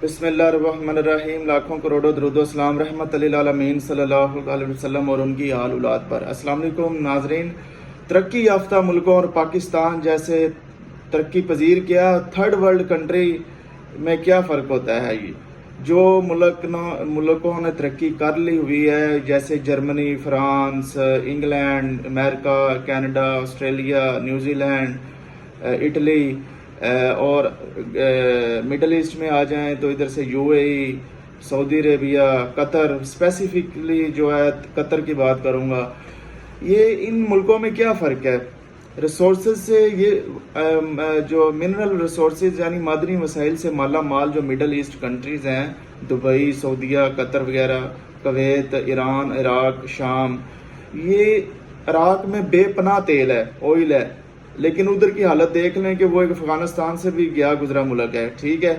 بسم اللہ الرحمن الرحیم، لاکھوں کروڑوں درود و سلام رحمت للعالمین صلی اللہ علیہ وسلم اور ان کی آل اولاد پر۔ السلام علیکم ناظرین۔ ترقی یافتہ ملکوں اور پاکستان جیسے ترقی پذیر کیا تھرڈ ورلڈ کنٹری میں کیا فرق ہوتا ہے؟ جو ملکوں نے ترقی کر لی ہوئی ہے جیسے جرمنی، فرانس، انگلینڈ، امریکہ، Canada, Australia, New Zealand, Italy, اور مڈل ایسٹ میں آ جائیں تو ادھر سے یو اے ای، سعودی عربیہ، قطر، اسپیسیفکلی جو ہے قطر کی بات کروں گا۔ یہ ان ملکوں میں کیا فرق ہے؟ ریسورسز سے، یہ جو منرل ریسورسز یعنی معدنی وسائل سے مالا مال جو مڈل ایسٹ کنٹریز ہیں، دبئی، سعودیہ، قطر وغیرہ، کویت، ایران، عراق، شام، یہ عراق میں بے پناہ تیل ہے، آئل ہے، لیکن ادھر کی حالت دیکھ لیں کہ وہ ایک افغانستان سے بھی گیا گزرا ملک ہے، ٹھیک ہے،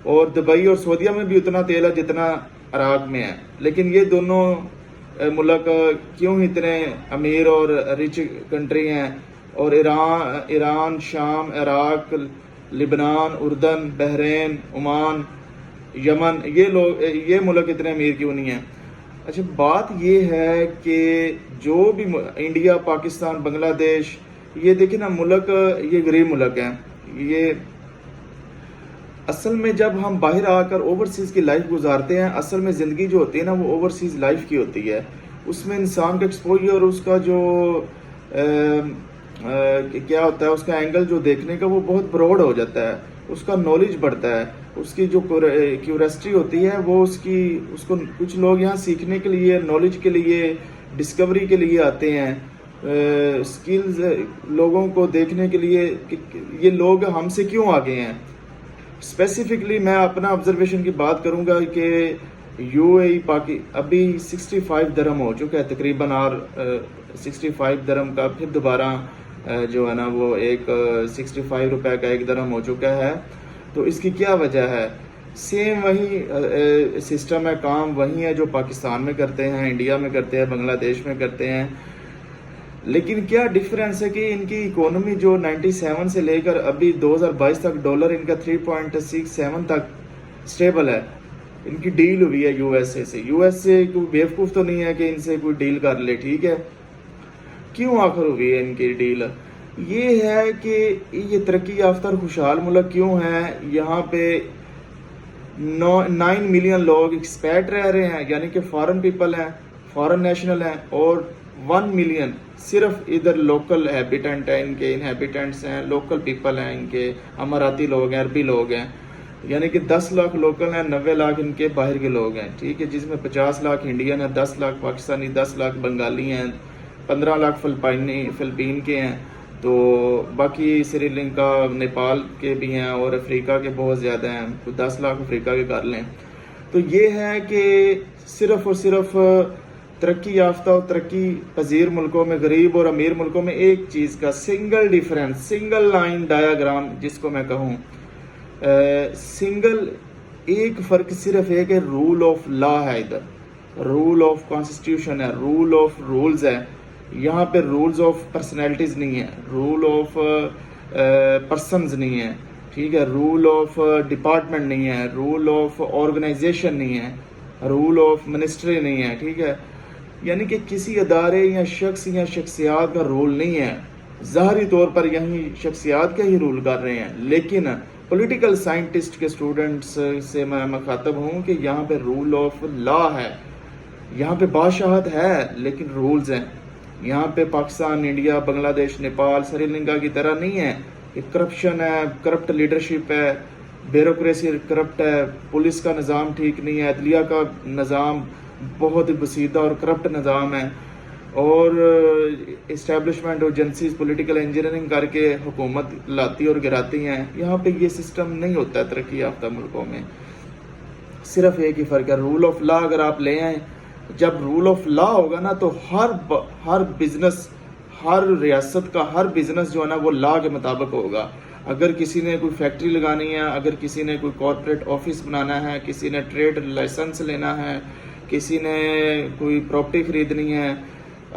اور دبئی اور سعودیہ میں بھی اتنا تیل ہے جتنا عراق میں ہے، لیکن یہ دونوں ملک کیوں اتنے امیر اور رچ کنٹری ہیں؟ اور ایران، شام، عراق، لبنان، اردن، بحرین، عمان، یمن، یہ ملک اتنے امیر کیوں نہیں ہیں؟ اچھا، بات یہ ہے کہ جو بھی انڈیا، پاکستان، بنگلہ دیش، یہ دیکھیں نا ملک، یہ غریب ملک ہیں۔ یہ اصل میں جب ہم باہر آ کر اوورسیز کی لائف گزارتے ہیں، اصل میں زندگی جو ہوتی ہے نا وہ اوورسیز لائف کی ہوتی ہے۔ اس میں انسان کا ایکسپوجر اور اس کا جو کیا ہوتا ہے، اس کا اینگل جو دیکھنے کا وہ بہت براڈ ہو جاتا ہے، اس کا نالج بڑھتا ہے، اس کی جو کیوریسٹی ہوتی ہے وہ اس کو کچھ لوگ یہاں سیکھنے کے لیے، نالج کے لیے، ڈسکوری کے لیے آتے ہیں، سکلز لوگوں کو دیکھنے کے لیے کہ یہ لوگ ہم سے کیوں آگے ہیں۔ اسپیسیفکلی میں اپنا آبزرویشن کی بات کروں گا کہ یو اے ای ابھی 65 درہم ہو چکا ہے تقریباً، اور 65 درہم کا پھر دوبارہ جو ہے نا وہ ایک 65 روپے کا ایک درہم ہو چکا ہے۔ تو اس کی کیا وجہ ہے؟ سیم وہی سسٹم ہے، کام وہی ہے جو پاکستان میں کرتے ہیں، انڈیا میں کرتے ہیں، بنگلہ دیش میں کرتے ہیں، لیکن کیا ڈیفرنس ہے کہ ان کی اکانومی جو 97 سے لے کر ابھی 2022 تک ڈالر ان کا 3.67 تک سٹیبل ہے۔ ان کی ڈیل ہوئی ہے یو ایس اے سے۔ یو ایس اے کوئی بیوقوف تو نہیں ہے کہ ان سے کوئی ڈیل کر لے، ٹھیک ہے۔ کیوں آخر ہوئی ہے ان کی ڈیل؟ یہ ہے کہ یہ ترقی یافتہ اور خوشحال ملک کیوں ہیں؟ یہاں پہ 9 ملین لوگ ایکسپیٹ رہ رہے ہیں، یعنی کہ فارن پیپل ہیں، فارن نیشنل ہیں، اور 1 ملین صرف ادھر لوکل ہیبیٹنٹ ہیں، ان کے انہیبیٹنٹس ہیں، لوکل پیپل ہیں، ان کے اماراتی لوگ ہیں، عربی لوگ ہیں، یعنی کہ 10 لاکھ لوکل ہیں، 90 لاکھ ان کے باہر کے لوگ ہیں، ٹھیک ہے، جس میں 50 لاکھ انڈین ہیں، 10 لاکھ پاکستانی، 10 لاکھ بنگالی ہیں، 15 لاکھ فلپین کے ہیں، تو باقی سری لنکا، نیپال کے بھی ہیں، اور افریقہ کے بہت زیادہ ہیں، تو 10 لاکھ افریقہ کے کر لیں۔ تو یہ ہے کہ صرف اور صرف ترقی یافتہ اور ترقی پذیر ملکوں میں، غریب اور امیر ملکوں میں ایک چیز کا single difference, single line diagram جس کو میں کہوں، ایک فرق صرف ہے کہ رول آف لا ہے، ادھر رول آف کانسٹیٹیوشن ہے، رول آف رولز ہے، یہاں پہ رولز آف پرسنالٹیز نہیں ہے، رول آف پرسنز نہیں ہے، ٹھیک ہے، رول آف ڈپارٹمنٹ نہیں ہے، رول آف آرگنائزیشن نہیں ہے، رول آف منسٹری نہیں ہے، ٹھیک ہے، یعنی کہ کسی ادارے یا شخص یا شخصیات کا رول نہیں ہے۔ ظاہری طور پر یہی شخصیات کا ہی رول کر رہے ہیں، لیکن پولیٹیکل سائنٹسٹ کے سٹوڈنٹس سے میں مخاطب ہوں کہ یہاں پہ رول آف لا ہے، یہاں پہ بادشاہت ہے لیکن رولز ہیں۔ یہاں پہ پاکستان، انڈیا، بنگلہ دیش، نیپال، سری لنکا کی طرح نہیں ہے کہ کرپشن ہے، کرپٹ لیڈرشپ ہے، بیوروکریسی کرپٹ ہے، پولیس کا نظام ٹھیک نہیں ہے، عدلیہ کا نظام بہت بسیدہ اور کرپٹ نظام ہے، اور اسٹیبلشمنٹ ایجنسیز پولیٹیکل انجینئرنگ کر کے حکومت لاتی اور گراتی ہیں۔ یہاں پہ یہ سسٹم نہیں ہوتا ہے ترقی یافتہ ملکوں میں۔ صرف ایک ہی فرق ہے، رول آف لا اگر آپ لے آئیں، جب رول آف لا ہوگا نا تو ہر بزنس، ہر ریاست کا ہر بزنس جو ہے نا وہ لا کے مطابق ہوگا۔ اگر کسی نے کوئی فیکٹری لگانی ہے، اگر کسی نے کوئی کارپوریٹ آفس بنانا ہے، کسی نے ٹریڈ لائسنس لینا ہے، کسی نے کوئی پراپرٹی خریدنی ہے،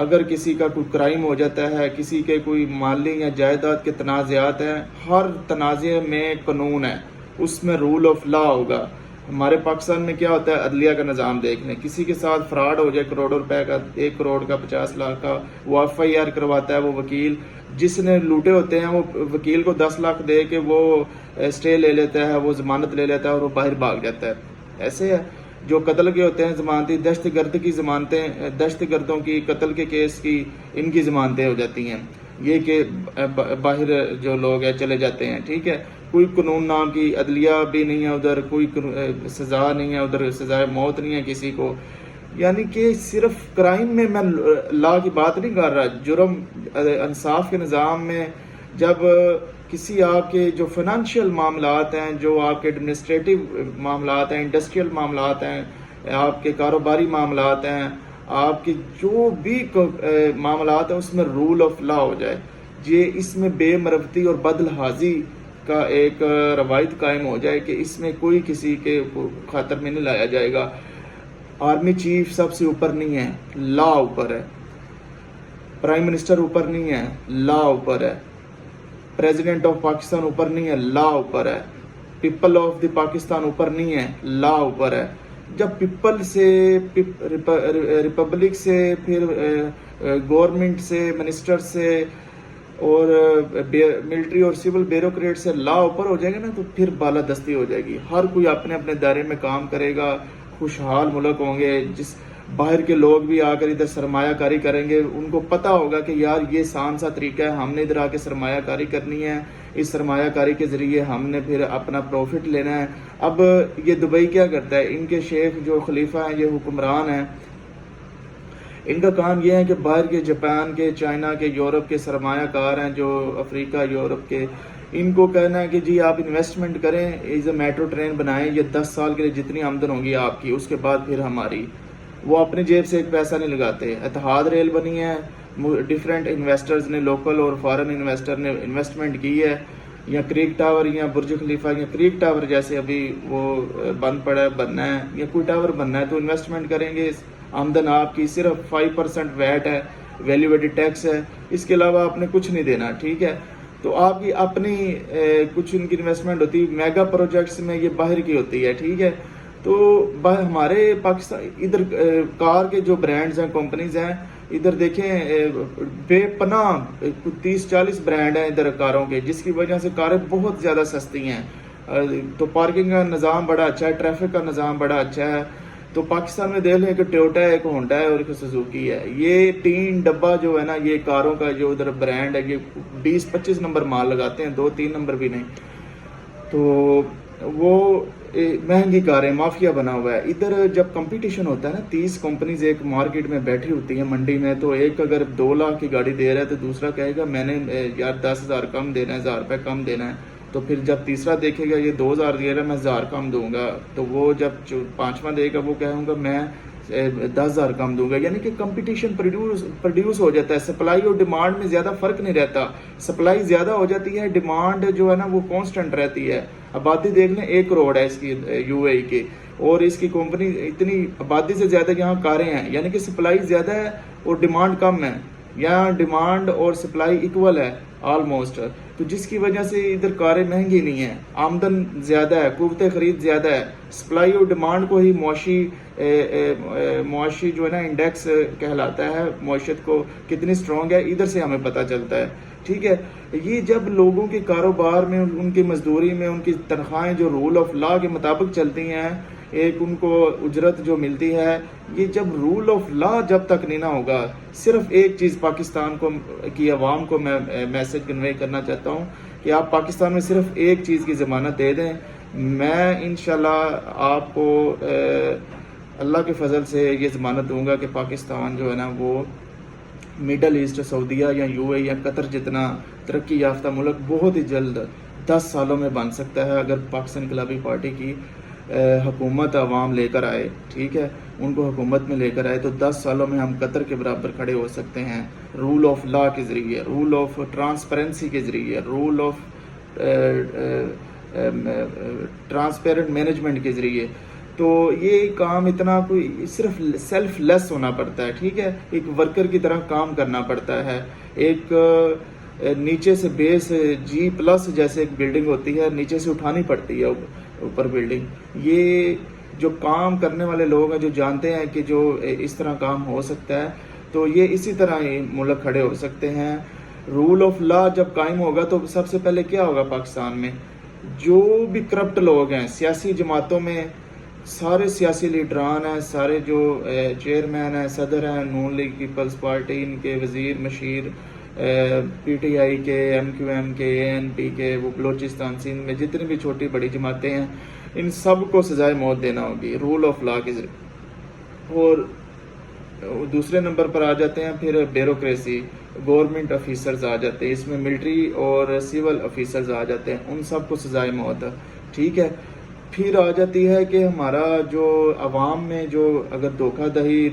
اگر کسی کا کوئی کرائم ہو جاتا ہے، کسی کے کوئی مالی یا جائیداد کے تنازعات ہیں، ہر تنازع میں قانون ہے، اس میں رول آف لا ہوگا۔ ہمارے پاکستان میں کیا ہوتا ہے، عدلیہ کا نظام دیکھ لیں، کسی کے ساتھ فراڈ ہو جائے کروڑوں روپے کا، 1 کروڑ کا، 50 لاکھ کا، وہ FIR کرواتا ہے، وہ وکیل جس نے لوٹے ہوتے ہیں وہ وکیل کو 10 لاکھ دے کے وہ اسٹے لے لیتا ہے، وہ ضمانت لے لیتا ہے اور وہ باہر بھاگ جاتا ہے. ایسے ہے جو قتل کے ہوتے ہیں ضمانتی، دہشت گرد کی ضمانتیں، دہشت گردوں کی، قتل کے کیس کی، ان کی ضمانتیں ہو جاتی ہیں، یہ کہ باہر جو لوگ ہیں چلے جاتے ہیں. ٹھیک ہے، کوئی قانون نام کی عدلیہ بھی نہیں ہے ادھر، کوئی سزا نہیں ہے ادھر، سزائے موت نہیں ہے کسی کو. یعنی کہ صرف کرائم میں لا کی بات نہیں کر رہا، جرم انصاف کے نظام میں جب کسی آپ کے جو فائنانشیل معاملات ہیں، جو آپ کے ایڈمنسٹریٹو معاملات ہیں، انڈسٹریل معاملات ہیں، آپ کے کاروباری معاملات ہیں، آپ کے جو بھی معاملات ہیں اس میں رول آف لا ہو جائے، یہ اس میں بے مروتی اور بدلحاظی کا ایک روایت قائم ہو جائے کہ اس میں کوئی کسی کے خاطر میں نہیں لایا جائے گا. آرمی چیف سب سے اوپر نہیں ہے، لا اوپر ہے. پرائم منسٹر اوپر نہیں ہے، لا اوپر ہے. پریزیڈنٹ آف پاکستان اوپر نہیں ہے، لا اوپر ہے. پیپل آف دی پاکستان اوپر نہیں ہے، لا اوپر ہے. جب پیپل سے، ریپبلک سے، پھر گورنمنٹ سے، منسٹر سے اور ملٹری اور سول بیوروکریٹ سے لا اوپر ہو جائے گا نا، تو پھر بالادستی ہو جائے گی. ہر کوئی اپنے اپنے دائرے میں کام کرے گا، خوشحال ملک ہوں گے. جس باہر کے لوگ بھی آ کر ادھر سرمایہ کاری کریں گے، ان کو پتہ ہوگا کہ یار یہ آسان سا طریقہ ہے، ہم نے ادھر آ کے سرمایہ کاری کرنی ہے، اس سرمایہ کاری کے ذریعے ہم نے پھر اپنا پروفٹ لینا ہے. اب یہ دبئی کیا کرتا ہے، ان کے شیخ جو خلیفہ ہیں، یہ حکمران ہیں، ان کا کام یہ ہے کہ باہر کے جاپان کے، چائنا کے، یورپ کے سرمایہ کار ہیں جو افریقہ، یورپ کے، ان کو کہنا ہے کہ جی آپ انویسٹمنٹ کریں، ایز اے میٹرو ٹرین بنائیں، یہ 10 سال کے لیے جتنی آمدن ہوگی آپ کی، اس کے بعد پھر ہماری. وہ اپنی جیب سے ایک پیسہ نہیں لگاتے. اتحاد ریل بنی ہے، ڈیفرنٹ انویسٹرز نے، لوکل اور فارن انویسٹر نے انویسٹمنٹ کی ہے. یا کریک ٹاور، یا برج خلیفہ، یا کریک ٹاور جیسے ابھی وہ بند پڑا ہے، بننا ہے، یا کوئی ٹاور بننا ہے، تو انویسٹمنٹ کریں گے. آمدن آپ کی صرف 5% ویٹ ہے، ویلیو ایڈڈ ٹیکس ہے، اس کے علاوہ آپ نے کچھ نہیں دینا. ٹھیک ہے، تو آپ کی اپنی کچھ ان کی انویسٹمنٹ ہوتی ہے. میگا پروجیکٹس میں یہ باہر کی ہوتی ہے. ٹھیک ہے، تو ہمارے پاکستان ادھر کار کے جو برانڈز ہیں، کمپنیز ہیں، ادھر دیکھیں بے پناہ 30-40 برانڈ ہیں ادھر کاروں کے، جس کی وجہ سے کاریں بہت زیادہ سستی ہیں. تو پارکنگ کا نظام بڑا اچھا ہے، ٹریفک کا نظام بڑا اچھا ہے. تو پاکستان میں دیکھ لیں کہ ٹویوٹا ہے، ایک ہونڈا ہے اور ایک سوزوکی ہے. یہ 3 ڈبہ جو ہے نا، یہ کاروں کا جو ادھر برانڈ ہے، یہ 20-25 نمبر مال لگاتے ہیں، 2-3 نمبر بھی نہیں. تو وہ مہنگی کاریں، مافیا بنا ہوا ہے. ادھر جب کمپٹیشن ہوتا ہے نا، 30 کمپنیز ایک مارکیٹ میں بیٹھی ہوتی ہیں منڈی میں، تو ایک اگر 2 لاکھ کی گاڑی دے رہا ہے تو دوسرا کہے گا میں نے یار 10,000 کم دینا ہے، 1,000 روپے کم دینا ہے. تو پھر جب تیسرا دیکھے گا یہ 2,000 دے رہا ہے، میں 1,000 کم دوں گا. تو وہ جب 5واں دے گا وہ کہوں گا میں 10,000 کم دوں گا. یعنی کہ کمپٹیشن پروڈیوس ہو جاتا ہے. سپلائی اور ڈیمانڈ میں زیادہ فرق نہیں رہتا. سپلائی زیادہ ہو جاتی ہے، ڈیمانڈ جو ہے نا وہ کانسٹنٹ رہتی ہے. آبادی دیکھ لیں 1 کروڑ ہے اس کی UAE کی، اور اس کی کمپنی اتنی آبادی سے زیادہ یہاں کاریں ہیں. یعنی کہ سپلائی زیادہ ہے اور ڈیمانڈ کم ہے. یہاں ڈیمانڈ اور سپلائی ایکول ہے آلموسٹ. تو جس کی وجہ سے ادھر کاریں مہنگی نہیں ہیں، آمدن زیادہ ہے، قوت خرید زیادہ ہے. سپلائی اور ڈیمانڈ کو ہی معاشی جو ہے نا انڈیکس کہلاتا ہے. معیشت کو کتنی سٹرونگ ہے ادھر سے ہمیں پتہ چلتا ہے. ٹھیک ہے، یہ جب لوگوں کے کاروبار میں، ان کی مزدوری میں، ان کی تنخواہیں جو رول آف لا کے مطابق چلتی ہیں، ایک ان کو اجرت جو ملتی ہے، یہ جب رول آف لا جب تک نہیں نہ ہوگا. صرف ایک چیز پاکستان کی عوام کو میں میسج کنوے کرنا چاہتا ہوں کہ آپ پاکستان میں صرف ایک چیز کی ضمانت دے دیں. میں انشاءاللہ آپ کو اللہ کے فضل سے یہ ضمانت دوں گا کہ پاکستان جو ہے نا وہ مڈل ایسٹ، سعودیہ یا UAE یا قطر جتنا ترقی یافتہ ملک بہت ہی جلد 10 سالوں میں بن سکتا ہے، اگر پاکستان انقلابی پارٹی کی حکومت عوام لے کر آئے. ٹھیک ہے، ان کو حکومت میں لے کر آئے تو 10 سالوں میں ہم قطر کے برابر کھڑے ہو سکتے ہیں، رول آف لا کے ذریعے، رول آف ٹرانسپیرنسی کے ذریعے، رول آف ٹرانسپیرنٹ مینجمنٹ کے ذریعے. تو یہ کام اتنا کوئی صرف سیلف لیس ہونا پڑتا ہے. ٹھیک ہے، ایک ورکر کی طرح کام کرنا پڑتا ہے. ایک نیچے سے بیس G+ جیسے ایک بلڈنگ ہوتی ہے، نیچے سے اٹھانی پڑتی ہے. اوپر بلڈنگ. یہ جو کام کرنے والے لوگ ہیں جو جانتے ہیں کہ جو اس طرح کام ہو سکتا ہے تو یہ اسی طرح ہی ملک کھڑے ہو سکتے ہیں. رول آف لا جب قائم ہوگا تو سب سے پہلے کیا ہوگا پاکستان میں؟ جو بھی کرپٹ لوگ ہیں سیاسی جماعتوں میں، سارے سیاسی لیڈران ہیں، سارے جو چیئرمین ہیں، صدر ہیں نون لیگ پیپلز پارٹی، ان کے وزیر مشیر، پی ٹی آئی کے، ایم کیو ایم کے، اے این پی کے، وہ بلوچستان سندھ میں جتنی بھی چھوٹی بڑی جماعتیں ہیں ان سب کو سزائے موت دینا ہوگی رول آف لا کے ذریعے. اور دوسرے نمبر پر آ جاتے ہیں پھر بیوروکریسی، گورنمنٹ آفیسرز آ جاتے ہیں، اس میں ملٹری اور سول آفیسرز آ جاتے ہیں، ان سب کو سزائے موت. ٹھیک ہے. پھر آ جاتی ہے کہ ہمارا جو عوام میں جو اگر دھوکہ دہی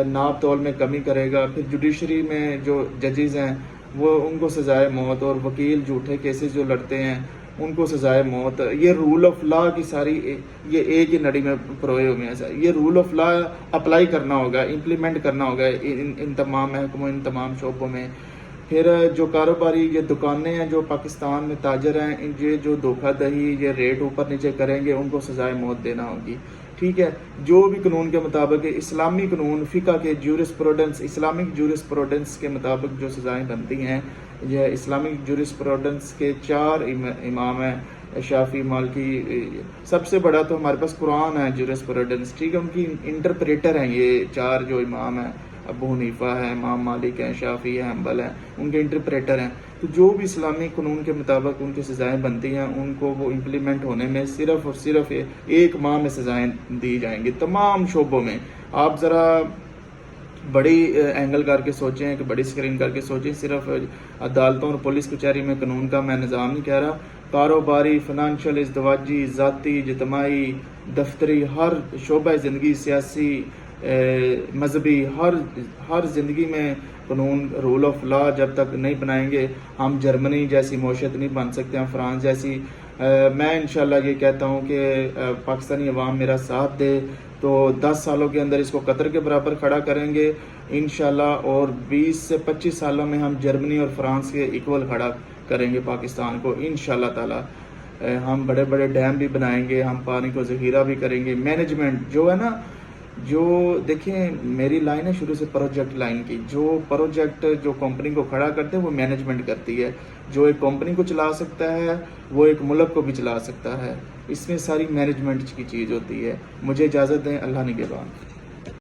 ناپ تول میں کمی کرے گا، پھر جوڈیشری میں جو ججز ہیں وہ ان کو سزائے موت، اور وکیل جھوٹے کیسز جو لڑتے ہیں ان کو سزائے موت. یہ رول آف لا کی ساری یہ ایک ہی نڑی میں پروئے ہوئے ہیں. یہ رول آف لا اپلائی کرنا ہوگا، امپلیمنٹ کرنا ہوگا ان تمام محکموں، ان تمام شعبوں میں. پھر جو کاروباری یہ دکانیں ہیں جو پاکستان میں تاجر ہیں، یہ جو دھوکہ دہی یہ ریٹ اوپر نیچے کریں گے ان کو سزائے موت دینا ہوگی. ٹھیک ہے. جو بھی قانون کے مطابق اسلامی قانون فقہ کے جورسپروڈنس، اسلامک جورسپروڈنس کے مطابق جو سزائیں بنتی ہیں، یہ اسلامک جورسپروڈنس کے 4 امام ہیں، شافعی، مالکی. سب سے بڑا تو ہمارے پاس قرآن ہے جورسپروڈنس. ٹھیک ہے. ان کی انٹرپریٹر ہیں یہ 4 جو امام ہیں، ابو حنیفہ ہے، امام مالک ہیں، شافعی ہیں، حنبل ہیں، ان کے انٹرپریٹر ہیں. تو جو بھی اسلامی قانون کے مطابق ان کی سزائیں بنتی ہیں ان کو وہ امپلیمنٹ ہونے میں صرف اور صرف 1 ماہ میں سزائیں دی جائیں گی تمام شعبوں میں. آپ ذرا بڑی اینگل کر کے سوچیں، کہ بڑی اسکرین کر کے سوچیں. صرف عدالتوں اور پولیس کچہری میں قانون کا میں نظام نہیں کہہ رہا، کاروباری، فنانشل، ازدواجی، ذاتی، اجتماعی، دفتری، ہر شعبہ زندگی، سیاسی، مذہبی، ہر زندگی میں قانون رول آف لا جب تک نہیں بنائیں گے ہم جرمنی جیسی معیشت نہیں بن سکتے، ہم فرانس جیسی. میں انشاءاللہ یہ کہتا ہوں کہ پاکستانی عوام میرا ساتھ دے تو 10 سالوں کے اندر اس کو قطر کے برابر کھڑا کریں گے انشاءاللہ، اور 20 سے 25 سالوں میں ہم جرمنی اور فرانس کے ایکول کھڑا کریں گے پاکستان کو انشاءاللہ تعالی. ہم بڑے بڑے ڈیم بھی بنائیں گے، ہم پانی کو ذخیرہ بھی کریں گے. مینجمنٹ جو ہے نا، جو دیکھیں میری لائن ہے شروع سے پروجیکٹ لائن کی، جو پروجیکٹ جو کمپنی کو کھڑا کرتے ہیں وہ مینجمنٹ کرتی ہے. جو ایک کمپنی کو چلا سکتا ہے وہ ایک ملک کو بھی چلا سکتا ہے. اس میں ساری مینجمنٹ کی چیز ہوتی ہے. مجھے اجازت دیں. اللہ نگہبان.